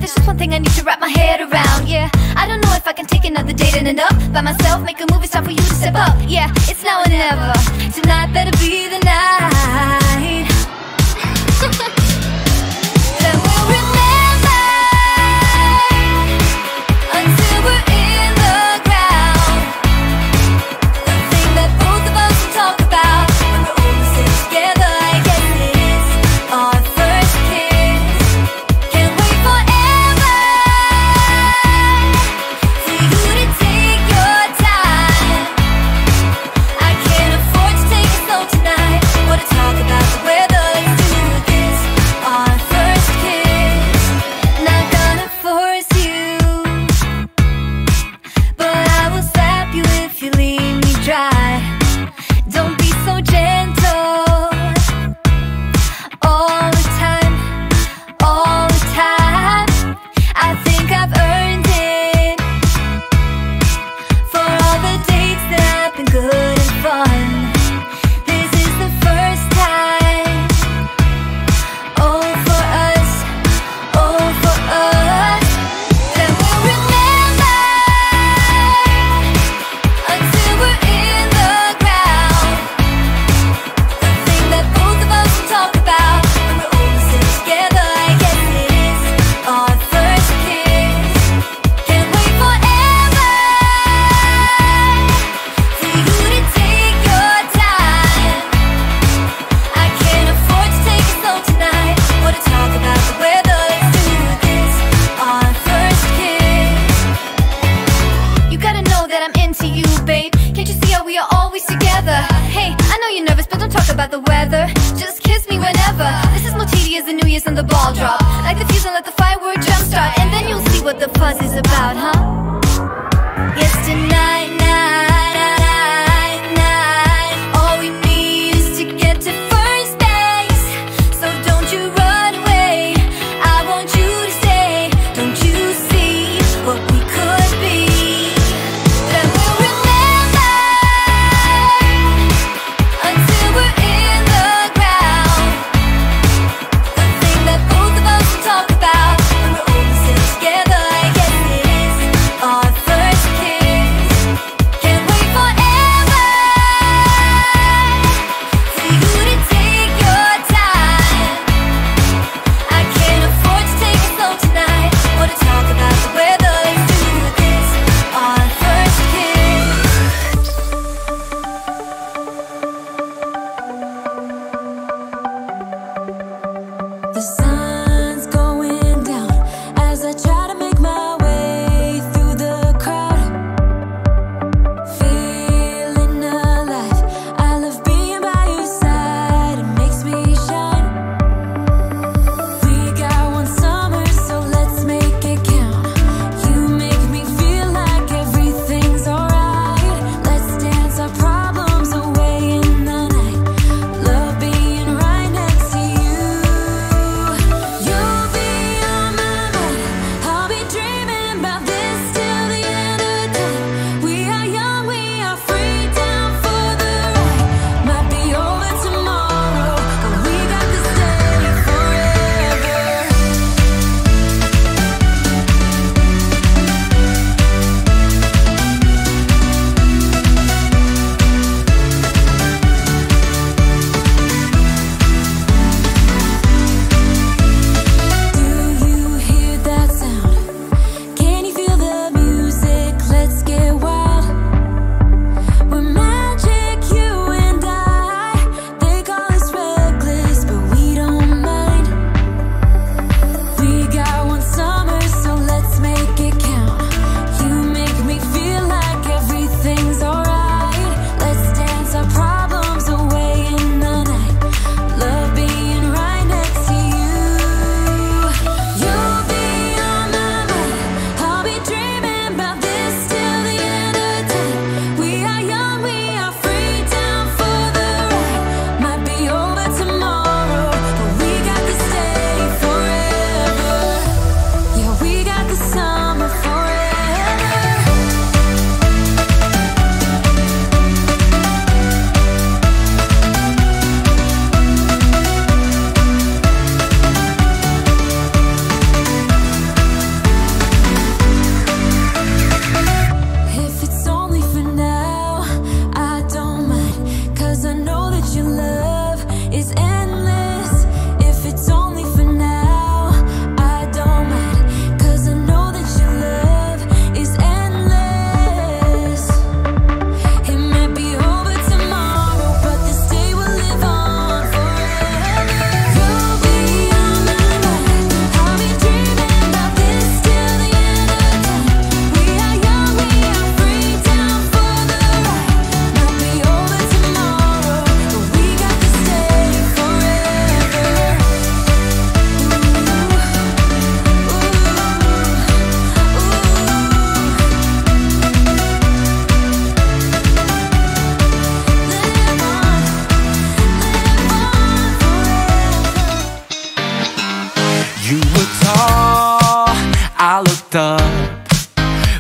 there's just one thing I need to wrap my head around. Yeah, I don't know if I can take another date and end up by myself. Make a move, it's time for you to step up. Yeah, it's now or never. Tonight better be the night. Then we'll remember until we're in the ground. The thing that both of us will talk about when we're all sitting together. I guess it is our first kiss. Can't wait forever for you to take your time. I can't afford to take it slow tonight or to talk about the weather. Let's do this, our first kiss. Not gonna force you, but I will slap you if you leave me dry. Don't be so gentle all the time, all the time. I think I've earned it for all the dates that have been good and fun. This is the first time. Oh, for us, oh, for us. Then we'll remember until we're in the ground. The thing that both of us will talk about when we're all sitting together. I guess it is our first kiss. Can't wait forever for you to take your time. I can't afford to take it slow tonight or to talk about the weather. Let's do this, our first kiss. You gotta know that I'm into you, babe. Can't you see how we are always together? Hey, I know you're nervous, but don't talk about the weather. Just kiss me whenever. This is more tedious than New Year's and the ball drop. Like the fuse and let the firework jumpstart, and then you'll see what the fuss is about, huh? Yes, tonight, night. All we need is to get to first base. So don't you run away. I want you to stay. Don't you see what we could be? Then we'll remember until we're in the ground. The thing that both of us will talk about when we're all sitting together. I guess it is our first kiss.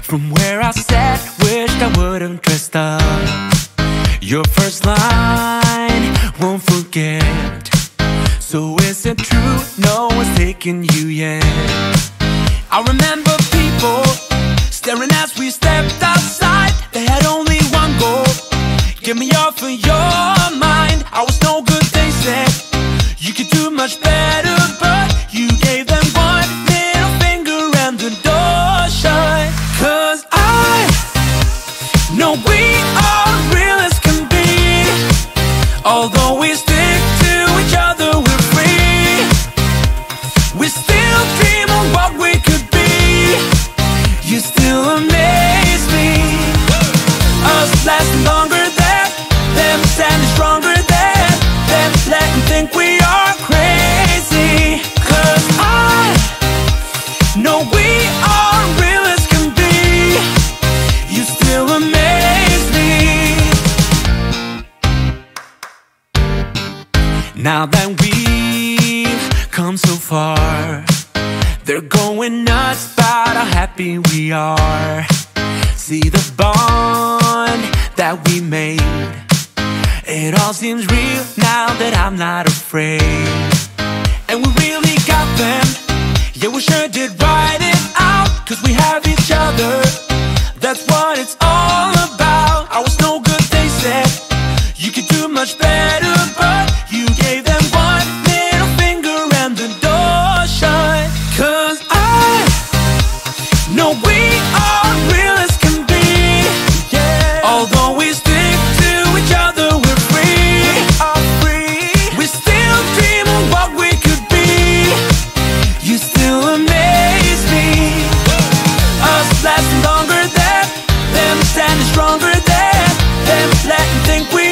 From where I sat, wished I would've dressed up. Your first line, won't forget. So is it true, no one's taking you yet? I remember people staring as we stepped outside. They had only one goal, get me off of your mind. I was no good, they said. You could do much better, but you gave them one middle finger and the door shut. 'Cause I know we are real as can be. Although we stick to each other, we're free. We still dream of what we could be. You still amaze me. Us lasting longer than them, standing stronger than them, letting think we are crazy. 'Cause I know we are real as can be. You still amaze me. Now that we've come so far, they're going nuts about how happy we are. See the bond that we made. It all seems real now that I'm not afraid. And we really got them. Yeah, we sure did write it out. 'Cause we have each other. That's what it's all about. I was no good, they said. You could do much better, but you gave them one middle finger and the door shut. 'Cause I know we are real as can be. Yeah. Although we stick to each other, we're free. We are free. We still dream of what we could be. You still amaze me. Us lasting longer than them, standing stronger than them, letting think we